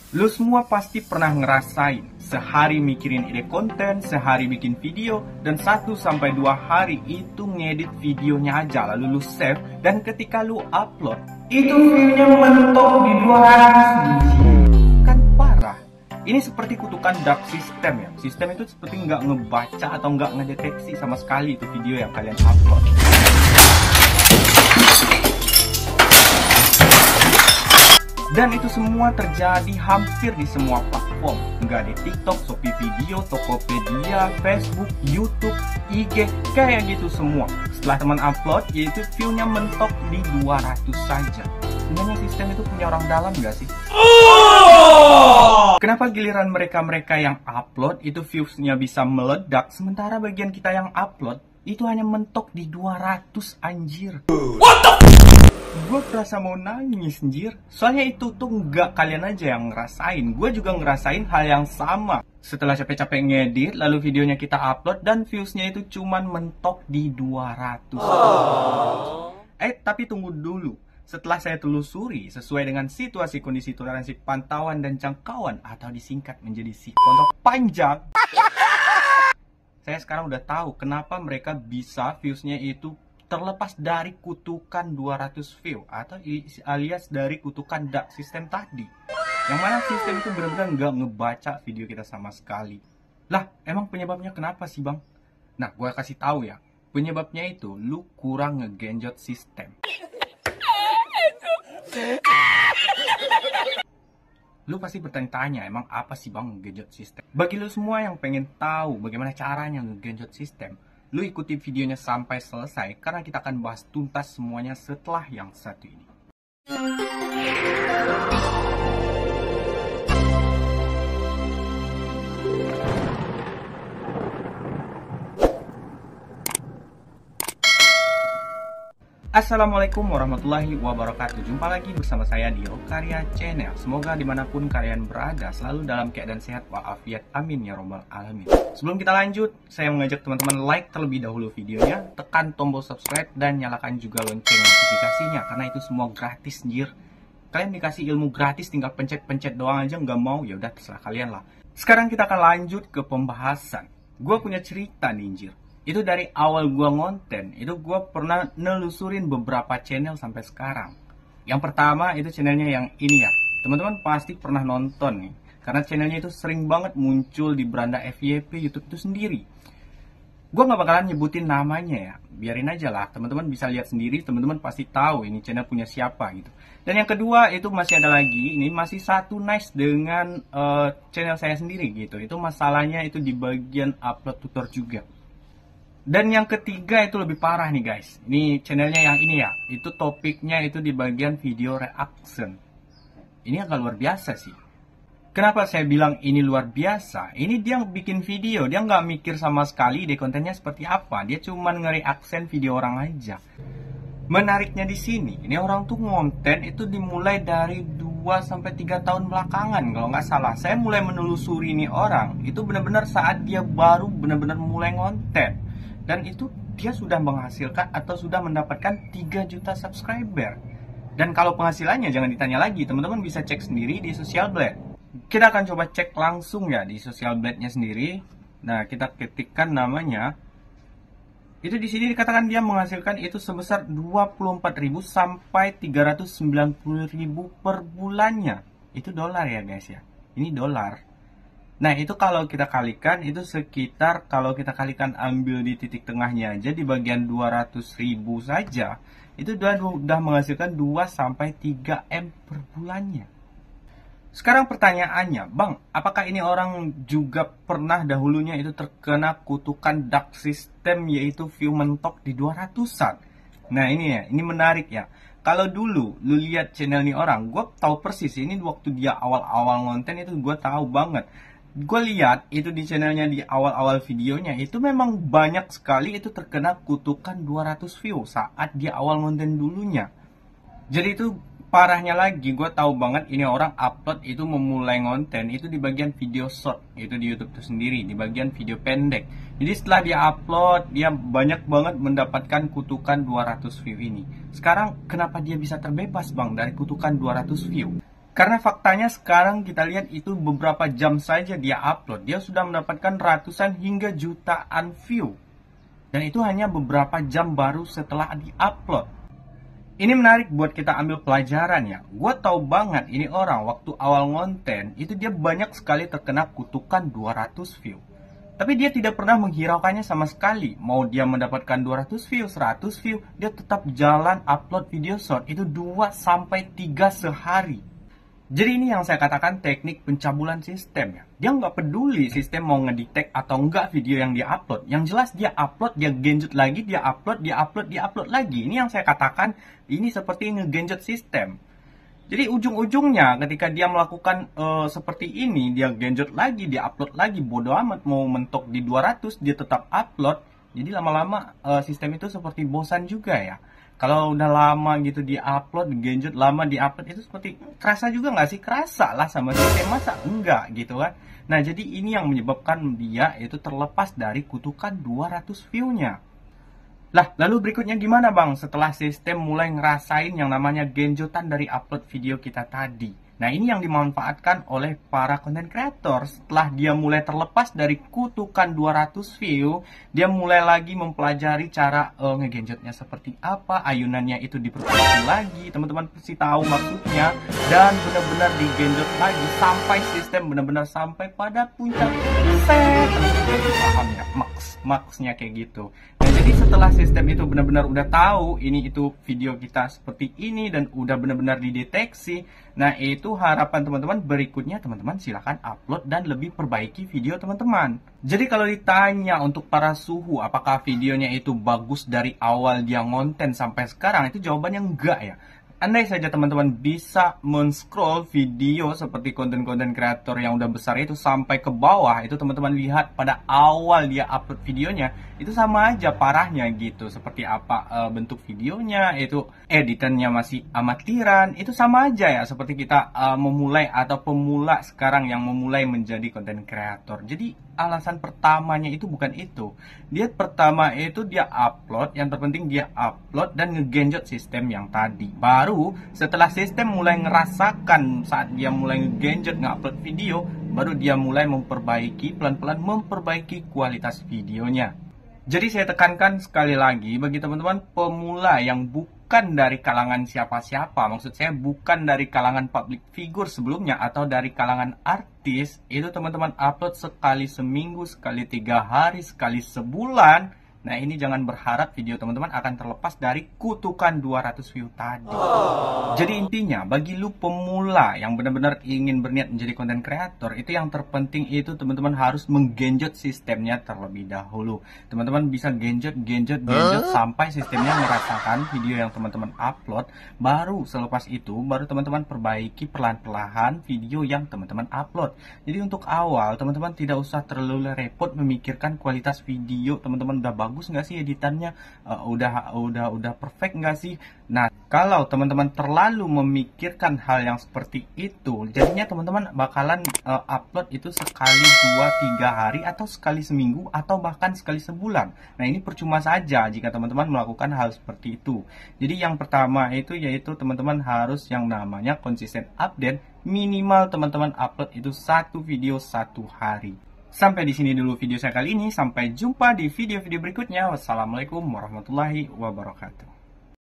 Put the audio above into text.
Lu semua pasti pernah ngerasain sehari mikirin ide konten, sehari bikin video, dan 1 sampai 2 hari itu ngedit videonya aja lalu lu save, dan ketika lu upload itu viewnya mentok di 200. Kan parah. Ini seperti kutukan dark system ya. Sistem itu seperti nggak ngebaca atau nggak ngedeteksi sama sekali itu video yang kalian upload. Dan itu semua terjadi hampir di semua platform. Nggak di TikTok, Shopee Video, Tokopedia, Facebook, YouTube, IG, kayak gitu semua. Setelah teman upload, yaitu view-nya mentok di 200 saja. Sebenarnya sistem itu punya orang dalam nggak sih? Kenapa giliran mereka-mereka yang upload itu views-nya bisa meledak, sementara bagian kita yang upload itu hanya mentok di 200 anjir? What the? Gue kerasa mau nangis anjir. Soalnya itu tuh nggak kalian aja yang ngerasain, gue juga ngerasain hal yang sama. Setelah capek-capek ngedit, lalu videonya kita upload dan viewsnya itu cuman mentok di 200. Tapi tunggu dulu. Setelah saya telusuri sesuai dengan situasi kondisi toleransi pantauan dan jangkauan atau disingkat menjadi si kontok panjang, saya sekarang udah tahu kenapa mereka bisa viewsnya itu terlepas dari kutukan 200 view atau alias dari kutukan dark system tadi. Yang mana sistem itu benar-benar nggak ngebaca video kita sama sekali. Lah, emang penyebabnya kenapa sih bang? Nah, gue kasih tahu ya. Penyebabnya itu lu kurang ngegenjot sistem. Lu pasti bertanya-tanya, emang apa sih bang ngegenjot sistem? Bagi lu semua yang pengen tahu bagaimana caranya ngegenjot sistem, lu ikuti videonya sampai selesai karena kita akan bahas tuntas semuanya setelah yang satu ini. Assalamualaikum warahmatullahi wabarakatuh. Jumpa lagi bersama saya di Okarya Channel. Semoga dimanapun kalian berada selalu dalam keadaan sehat walafiat, amin ya robbal alamin. Sebelum kita lanjut, saya mengajak teman-teman like terlebih dahulu videonya, tekan tombol subscribe dan nyalakan juga lonceng notifikasinya karena itu semua gratis anjir. Kalian dikasih ilmu gratis, tinggal pencet-pencet doang aja, nggak mau ya udah terserah kalian lah. Sekarang kita akan lanjut ke pembahasan. Gue punya cerita nih anjir. Itu dari awal gue ngonten, itu gue pernah nelusurin beberapa channel sampai sekarang. Yang pertama itu channelnya yang ini ya. Teman-teman pasti pernah nonton nih. Karena channelnya itu sering banget muncul di beranda FYP YouTube itu sendiri. Gue gak bakalan nyebutin namanya ya. Biarin aja lah, teman-teman bisa lihat sendiri, teman-teman pasti tahu ini channel punya siapa gitu. Dan yang kedua itu masih ada lagi, ini masih satu nice dengan channel saya sendiri gitu. Itu masalahnya itu di bagian upload tutor juga. Dan yang ketiga itu lebih parah nih guys. Ini channelnya yang ini ya. Itu topiknya itu di bagian video reaction. Ini agak luar biasa sih. Kenapa saya bilang ini luar biasa? Ini dia bikin video, dia nggak mikir sama sekali deh kontennya seperti apa. Dia cuman nge-reaction video orang aja. Menariknya di sini, ini orang tuh ngonten itu dimulai dari 2-3 tahun belakangan kalau nggak salah. Saya mulai menelusuri ini orang, itu benar-benar saat dia baru benar-benar mulai ngonten. Dan itu dia sudah menghasilkan atau sudah mendapatkan 3 juta subscriber. Dan kalau penghasilannya jangan ditanya lagi, teman-teman bisa cek sendiri di Social Blade. Kita akan coba cek langsung ya di Social Blade-nya sendiri. Nah, kita ketikkan namanya. Itu di sini dikatakan dia menghasilkan itu sebesar 24.000 sampai 390.000 per bulannya. Itu dolar ya guys ya. Ini dolar. Nah itu kalau kita kalikan itu sekitar, kalau kita kalikan ambil di titik tengahnya aja di bagian 200.000 saja, itu udah menghasilkan 2-3 M per bulannya. Sekarang pertanyaannya, bang, apakah ini orang juga pernah dahulunya itu terkena kutukan dark system yaitu view mentok di 200-an? Nah ini ya, ini menarik ya. Kalau dulu lu lihat channel ini orang, gue tahu persis ini waktu dia awal-awal ngonten itu gue tahu banget. Gue lihat itu di channelnya di awal-awal videonya itu memang banyak sekali itu terkena kutukan 200 view saat dia awal ngonten dulunya. Jadi itu parahnya lagi, gue tahu banget ini orang upload itu memulai ngonten itu di bagian video short, itu di YouTube itu sendiri, di bagian video pendek. Jadi setelah dia upload, dia banyak banget mendapatkan kutukan 200 view ini. Sekarang kenapa dia bisa terbebas bang dari kutukan 200 view? Karena faktanya sekarang kita lihat itu beberapa jam saja dia upload, dia sudah mendapatkan ratusan hingga jutaan view. Dan itu hanya beberapa jam baru setelah di-upload. Ini menarik buat kita ambil pelajaran ya. Gue tahu banget ini orang waktu awal ngonten itu dia banyak sekali terkena kutukan 200 view. Tapi dia tidak pernah menghiraukannya sama sekali. Mau dia mendapatkan 200 view, 100 view, dia tetap jalan upload video short itu 2-3 sehari. Jadi ini yang saya katakan teknik pencabulan sistem ya. Dia nggak peduli sistem mau ngedetect atau enggak video yang dia upload. Yang jelas dia upload, dia genjot lagi, dia upload, dia upload, dia upload lagi. Ini yang saya katakan ini seperti ngegenjot sistem. Jadi ujung-ujungnya ketika dia melakukan seperti ini, dia genjot lagi, dia upload lagi. Bodoh amat mau mentok di 200, dia tetap upload. Jadi lama-lama sistem itu seperti bosan juga ya. Kalau udah lama gitu di-upload, genjot lama di-upload itu seperti kerasa juga nggak sih? Kerasa lah sama sistem, masa enggak gitu kan? Nah jadi ini yang menyebabkan dia itu terlepas dari kutukan 200 view-nya. Lah lalu berikutnya gimana bang setelah sistem mulai ngerasain yang namanya genjotan dari upload video kita tadi? Nah ini yang dimanfaatkan oleh para content creator. Setelah dia mulai terlepas dari kutukan 200 view, dia mulai lagi mempelajari cara ngegenjotnya seperti apa, ayunannya itu diperbaiki lagi, teman-teman pasti tahu maksudnya, dan benar-benar digenjot lagi sampai sistem benar-benar sampai pada puncak set. Paham ya, maksnya kayak gitu. Nah jadi setelah sistem itu benar-benar udah tahu ini itu video kita seperti ini dan udah benar-benar dideteksi, nah itu harapan teman-teman berikutnya, teman-teman silahkan upload dan lebih perbaiki video teman-teman. Jadi kalau ditanya untuk para suhu apakah videonya itu bagus dari awal dia ngonten sampai sekarang, itu jawabannya enggak ya. Andai saja teman-teman bisa men-scroll video seperti konten-konten kreator yang udah besar itu sampai ke bawah, itu teman-teman lihat pada awal dia upload videonya, itu sama aja parahnya gitu. Seperti apa bentuk videonya, itu editannya masih amatiran, itu sama aja ya seperti kita memulai atau pemula sekarang yang memulai menjadi konten kreator. Jadi alasan pertamanya itu bukan itu. Dia pertama itu dia upload, yang terpenting dia upload dan ngegenjot sistem yang tadi. Baru setelah sistem mulai ngerasakan saat dia mulai ngegenjot nge-upload video, baru dia mulai memperbaiki, pelan-pelan memperbaiki kualitas videonya. Jadi saya tekankan sekali lagi bagi teman-teman pemula yang bukan dari kalangan siapa-siapa, maksud saya bukan dari kalangan public figure sebelumnya atau dari kalangan artis, itu teman-teman upload sekali seminggu, sekali 3 hari, sekali sebulan. Nah ini jangan berharap video teman-teman akan terlepas dari kutukan 200 view tadi. Jadi intinya bagi lu pemula yang benar-benar ingin berniat menjadi konten kreator, itu yang terpenting itu teman-teman harus menggenjot sistemnya terlebih dahulu. Teman-teman bisa genjot sampai sistemnya merasakan video yang teman-teman upload. Baru selepas itu baru teman-teman perbaiki perlahan-lahan video yang teman-teman upload. Jadi untuk awal teman-teman tidak usah terlalu repot memikirkan kualitas video teman-teman udah bagus nggak sih editannya, udah perfect nggak sih. Nah kalau teman-teman terlalu memikirkan hal yang seperti itu, jadinya teman-teman bakalan upload itu sekali 2-3 hari atau sekali seminggu atau bahkan sekali sebulan. Nah ini percuma saja jika teman-teman melakukan hal seperti itu. Jadi yang pertama itu yaitu teman-teman harus yang namanya konsisten update, minimal teman-teman upload itu 1 video 1 hari. Sampai di sini dulu video saya kali ini. Sampai jumpa di video-video berikutnya. Wassalamualaikum warahmatullahi wabarakatuh.